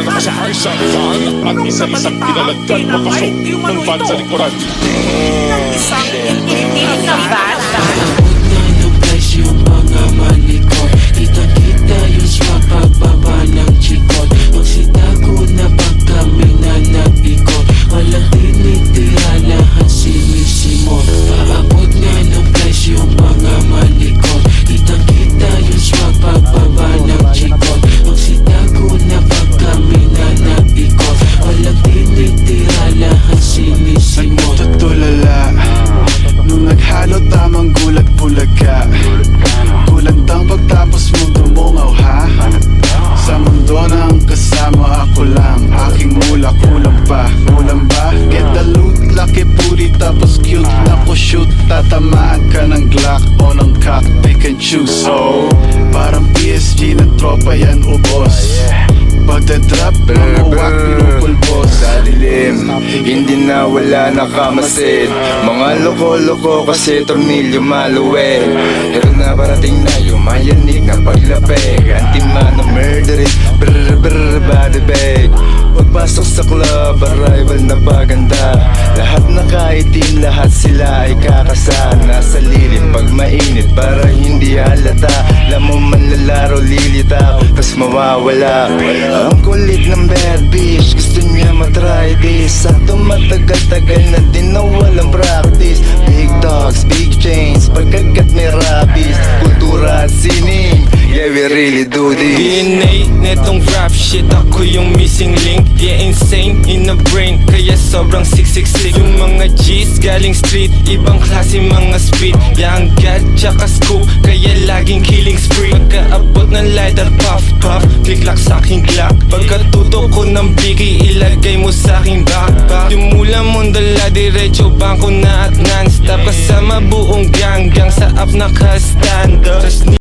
nakasakay sa van at isa-isang pinalagyan papasok ng van sa likuran. Isang itinitinig na van. Ng presyo mga malikot, kita-kita yung swag pagbaba ng chikot. Magsitago na pag kami na nag-ikot, walang tinitira, lahat sinisimot. Paabot nga ng presyo mga malikot, kita-kita yung swag pagbaba ng chikot. Magsitago na pag kami na nag-ikot, walang tinitira, lahat sinisimot. Tutulala nung naghalo tamang gulat bulaga. Kulandang pagtapos mong dumungaw ha. Sa mundo ng kasama ako lang. Aking mula kulang pa. Kulang ba? Get the loot, laki puri tapos cute na ko shoot. Tatamaan ka ng Glock o ng cock, pick and choose. So parang PSG ng tropa yan ubos. Pagdadrop, mamuwak, pinupulbos. Sa dilim, hindi na wala nakamasid. Mga loko-loko kasi tornilyo maluweg. Pero na parating na yung mayanig na paglapeg. Antimano murderin, brr brr body bag. Pagpasok sa club, arrival na paganda. Lahat nakaitim, lahat sila ay kakasa. Nasa lilim pag mainit para hindi halata. Alam mo manlalaro lilitaw, tas mawawala. Ang kulit ng bad bitch, gusto niya matry this. Sakto matagal-tagal na din na walang practice. Big dogs, big chains, pagkagat may rabies. Kultura at sining, yeah we really do this. DNA netong rap shit, ako yung missing link. Yeah, insane in the brain, kaya sobrang 666. Yung mga G's galing street, ibang klase mga speed. Yang God tsaka scoop, kaya laging killing spree. Pagkaabot ng lighter, puff puff, click-clack sa aking glock. Pagkatuto ko ng bigay, ilagay mo sa aking backpack. Yung mula mong dala, diretso bangko na at non-stop. Kasama buong gang, gang sa up naka-stand up.